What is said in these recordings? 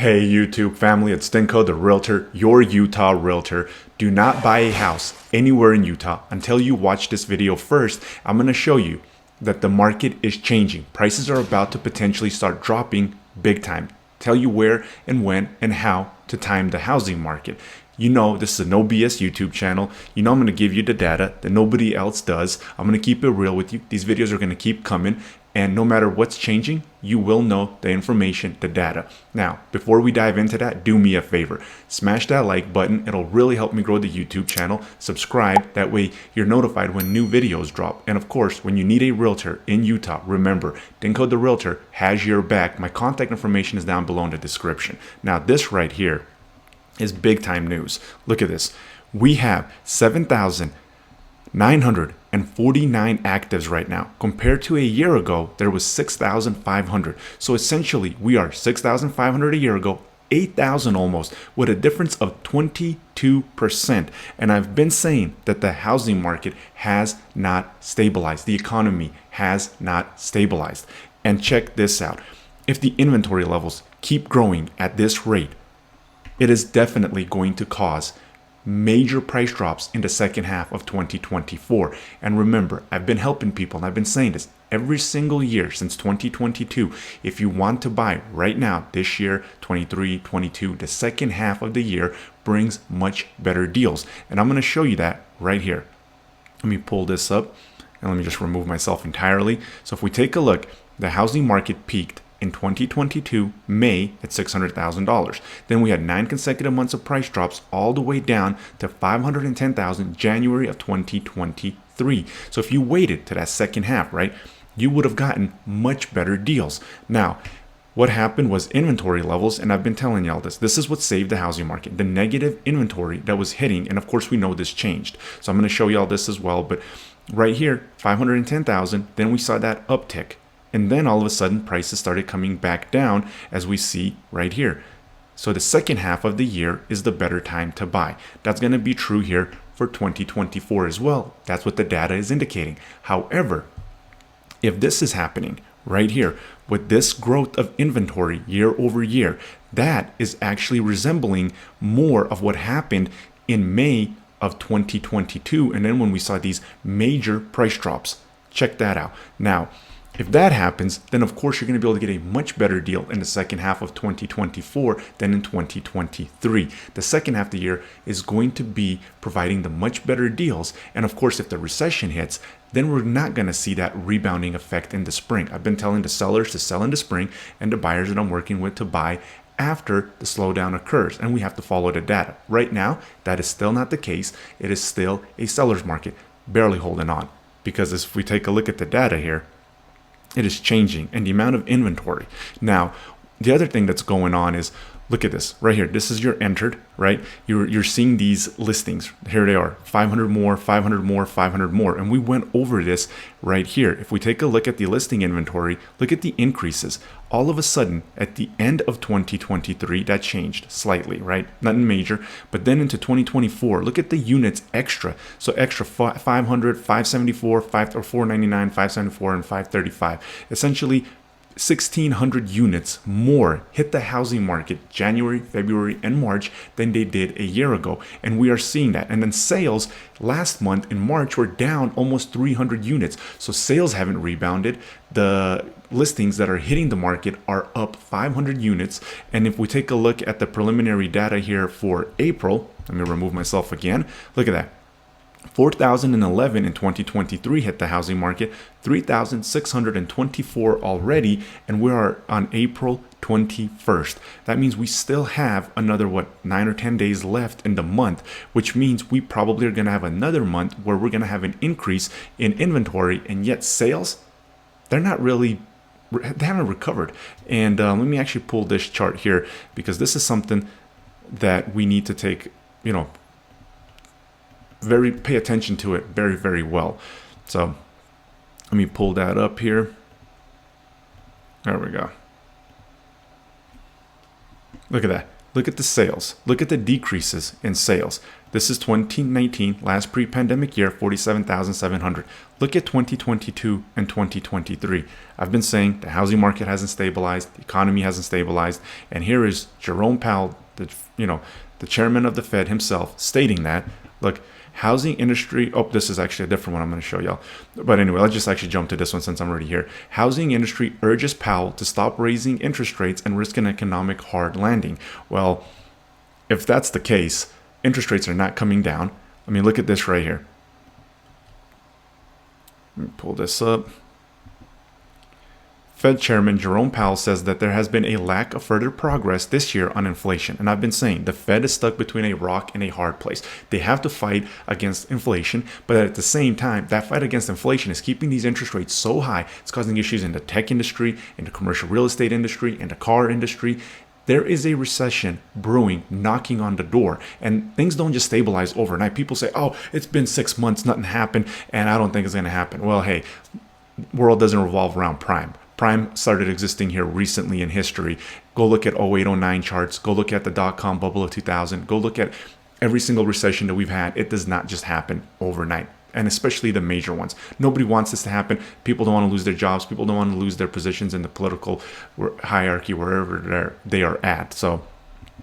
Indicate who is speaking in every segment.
Speaker 1: Hey YouTube family, it's Stinko the Realtor, your Utah Realtor. Do not buy a house anywhere in Utah until you watch this video first. I'm going to show you that the market is changing. Prices are about to potentially start dropping big time. Tell you where and when and how to time the housing market. You know this is a no BS YouTube channel. You know I'm going to give you the data that nobody else does. I'm going to keep it real with you. These videos are going to keep coming. And no matter what's changing, you will know the information, the data. Now, before we dive into that, do me a favor. Smash that like button. It'll really help me grow the YouTube channel. Subscribe. That way you're notified when new videos drop. And of course, when you need a realtor in Utah, remember, Stinko the Realtor has your back. My contact information is down below in the description. Now, this right here is big time news. Look at this. We have 7,949 actives right now. Compared to a year ago, there was 6,500. So essentially, we are 6,500 a year ago, 8,000 almost, with a difference of 22%. And I've been saying that the housing market has not stabilized. The economy has not stabilized. And check this out. If the inventory levels keep growing at this rate, it is definitely going to cause major price drops in the second half of 2024. And remember, I've been helping people and I've been saying this every single year since 2022. If you want to buy right now, this year, 23, 22, the second half of the year brings much better deals. And I'm going to show you that right here. Let me pull this up and let me just remove myself entirely. So if we take a look, the housing market peaked in 2022, May at $600,000. Then we had 9 consecutive months of price drops all the way down to $510,000 January of 2023. So if you waited to that second half, right, you would have gotten much better deals. Now, what happened was inventory levels, and I've been telling y'all this. This is what saved the housing market. The negative inventory that was hitting, and of course we know this changed. So I'm going to show y'all this as well. But right here, 510,000. Then we saw that uptick. And then all of a sudden prices started coming back down as we see right here. So the second half of the year is the better time to buy. That's going to be true here for 2024 as well. That's what the data is indicating. However, if this is happening right here with this growth of inventory year over year, that is actually resembling more of what happened in May of 2022. And then when we saw these major price drops, check that out. Now, if that happens, then of course you're going to be able to get a much better deal in the second half of 2024 than in 2023. The second half of the year is going to be providing the much better deals. And of course, if the recession hits, then we're not going to see that rebounding effect in the spring. I've been telling the sellers to sell in the spring and the buyers that I'm working with to buy after the slowdown occurs. And we have to follow the data. Right now, that is still not the case. It is still a seller's market, barely holding on. Because if we take a look at the data here, it is changing and the amount of inventory. Now, the other thing that's going on is, look at this right here. This is your entered, right? You're seeing these listings. Here they are, 500 more, 500 more, 500 more. And we went over this right here. If we take a look at the listing inventory, look at the increases. All of a sudden, at the end of 2023, that changed slightly, right? Nothing major. But then into 2024, look at the units extra. So extra 500, 574, 499, 574, and 535. Essentially, 1,600 units more hit the housing market January, February, and March than they did a year ago. And we are seeing that. And then sales last month in March were down almost 300 units. So sales haven't rebounded. The listings that are hitting the market are up 500 units. And if we take a look at the preliminary data here for April, let me remove myself again. Look at that. 4,011 in 2023 hit the housing market, 3,624 already, and we are on April 21st. That means we still have another, 9 or 10 days left in the month, which means we probably are going to have another month where we're going to have an increase in inventory, and yet sales, they haven't recovered. And let me actually pull this chart here because this is something that we need to take, pay attention to it very, very well. So let me pull that up here. There we go. Look at that. look at the sales. Look at the decreases in sales. This is 2019, last pre-pandemic year, 47,700. Look at 2022 and 2023. I've been saying the housing market hasn't stabilized, the economy hasn't stabilized, and here is Jerome Powell, the chairman of the Fed himself, stating that, look, housing industry, oh, this is actually a different one I'm going to show y'all. But anyway, let's just actually jump to this one since I'm already here. Housing industry urges Powell to stop raising interest rates and risk an economic hard landing. Well, if that's the case, interest rates are not coming down. I mean, look at this right here. Let me pull this up. Fed Chairman Jerome Powell says that there has been a lack of further progress this year on inflation. And I've been saying the Fed is stuck between a rock and a hard place. They have to fight against inflation, but at the same time, that fight against inflation is keeping these interest rates so high. It's causing issues in the tech industry, in the commercial real estate industry, in the car industry. There is a recession brewing, knocking on the door, and things don't just stabilize overnight. People say, oh, it's been 6 months, nothing happened, and I don't think it's going to happen. Well, hey, world doesn't revolve around prime. Prime started existing here recently in history. Go look at 0809 charts. Go look at the dot-com bubble of 2000. Go look at every single recession that we've had. It does not just happen overnight, and especially the major ones. Nobody wants this to happen. People don't want to lose their jobs. People don't want to lose their positions in the political hierarchy, wherever they are at. So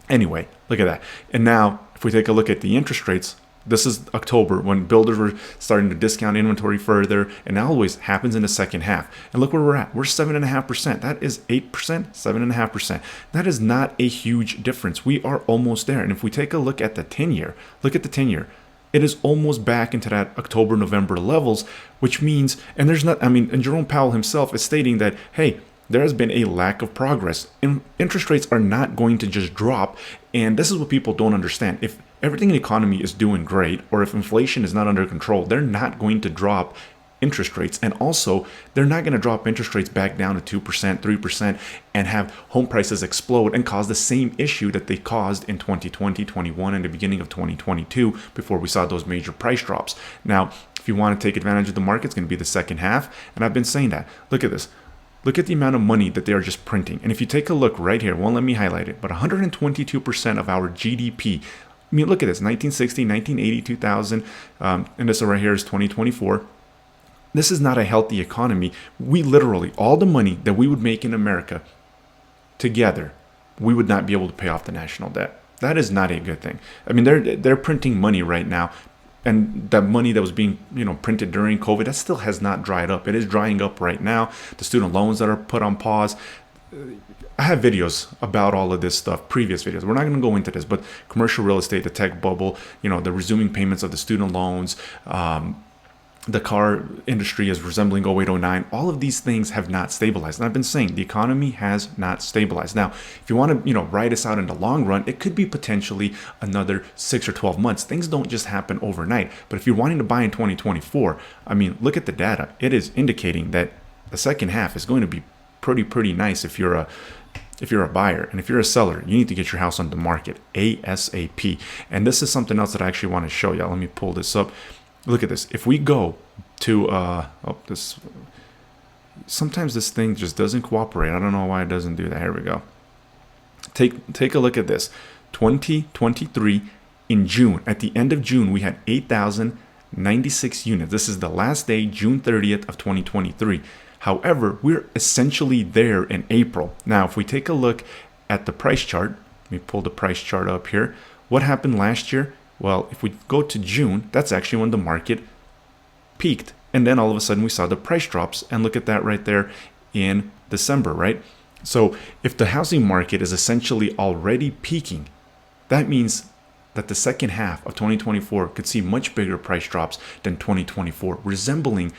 Speaker 1: anyway, look at that. And now if we take a look at the interest rates, this is October when builders were starting to discount inventory further, and that always happens in the second half. And look where we're at. We're 7.5%. That is 8%, 7.5%. That is not a huge difference. We are almost there. And if we take a look at the 10-year, look at the 10-year. It is almost back into that October, November levels, which means, and Jerome Powell himself is stating that, hey, there has been a lack of progress. Interest rates are not going to just drop. And this is what people don't understand. If everything in the economy is doing great, or if inflation is not under control, they're not going to drop interest rates. And also, they're not going to drop interest rates back down to 2%, 3%, and have home prices explode and cause the same issue that they caused in 2020, 21, and the beginning of 2022 before we saw those major price drops. Now, if you want to take advantage of the market, it's going to be the second half. And I've been saying that. Look at this. Look at the amount of money that they are just printing. And if you take a look right here, won't let me highlight it, but 122% of our GDP. I mean, look at this, 1960, 1980, 2000, and this right here is 2024. This is not a healthy economy. We literally, all the money that we would make in America together, we would not be able to pay off the national debt. That is not a good thing. I mean, they're printing money right now. And that money that was being, printed during COVID, that still has not dried up. It is drying up right now. The student loans that are put on pause. I have videos about all of this stuff, previous videos. We're not going to go into this, but commercial real estate, the tech bubble, the resuming payments of the student loans, the car industry is resembling 0809. All of these things have not stabilized. And I've been saying the economy has not stabilized. Now, if you want to, ride this out in the long run, it could be potentially another 6 or 12 months. Things don't just happen overnight. But if you're wanting to buy in 2024, I mean, look at the data. It is indicating that the second half is going to be pretty nice if you're a buyer. And if you're a seller, you need to get your house on the market ASAP. And this is something else that I actually want to show y'all. Let me pull this up. Look at this. If we go to sometimes this thing just doesn't cooperate. I don't know why it doesn't do that. Here we go. Take a look at this. 2023 in June. At the end of June, we had 8,096 units. This is the last day, June 30th of 2023. However, we're essentially there in April. Now, if we take a look at the price chart, let me pull the price chart up here. What happened last year? Well, if we go to June, that's actually when the market peaked. And then all of a sudden we saw the price drops. And look at that right there in December, right? So if the housing market is essentially already peaking, that means that the second half of 2024 could see much bigger price drops than 2024, resembling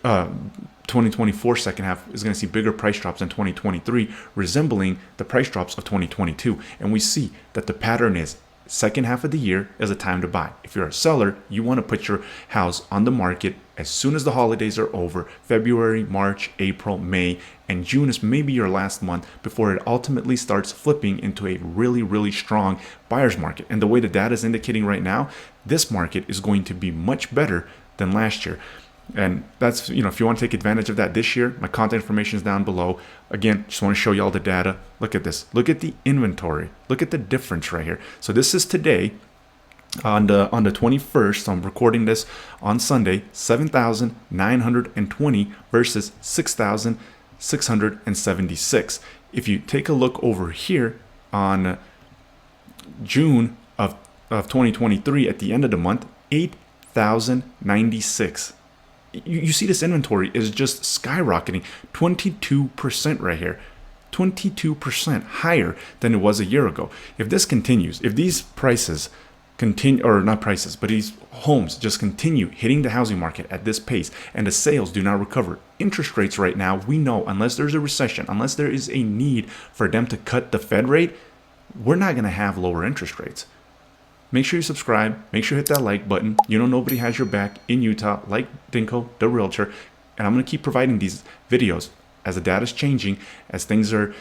Speaker 1: 2024 second half is going to see bigger price drops than 2023, resembling the price drops of 2022. And we see that the pattern is second half of the year is a time to buy. If you're a seller, you want to put your house on the market as soon as the holidays are over. February, March, April, May, and June is maybe your last month before it ultimately starts flipping into a really strong buyer's market. And the way the data is indicating right now, this market is going to be much better than last year. And that's, if you want to take advantage of that this year, my contact information is down below. Again, just want to show you all the data. Look at this. Look at the inventory. Look at the difference right here. So this is today on the 21st. I'm recording this on Sunday, 7,920 versus 6,676. If you take a look over here on June of 2023 at the end of the month, 8,096. You see this inventory is just skyrocketing, 22% right here, 22% higher than it was a year ago. If this continues, if these prices continue, or not prices, but these homes just continue hitting the housing market at this pace and the sales do not recover, interest rates right now, we know unless there's a recession, unless there is a need for them to cut the Fed rate, we're not going to have lower interest rates. Make sure you subscribe. Make sure you hit that like button. Nobody has your back in Utah like Dinko, the realtor. And I'm going to keep providing these videos as the data is changing, as things are,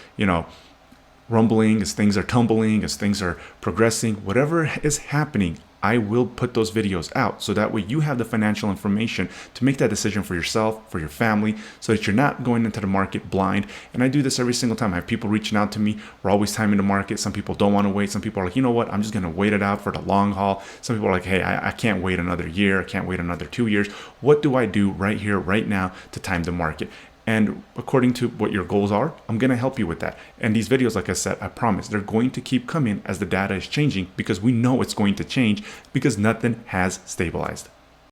Speaker 1: rumbling, as things are tumbling, as things are progressing, whatever is happening, I will put those videos out so that way you have the financial information to make that decision for yourself, for your family, so that you're not going into the market blind. And I do this every single time. I have people reaching out to me. We're always timing the market. Some people don't want to wait. Some people are like, you know what? I'm just going to wait it out for the long haul. Some people are like, hey, I can't wait another year. I can't wait another 2 years. What do I do right here, right now to time the market? And according to what your goals are, I'm going to help you with that. And these videos, like I said, I promise they're going to keep coming as the data is changing, because we know it's going to change because nothing has stabilized.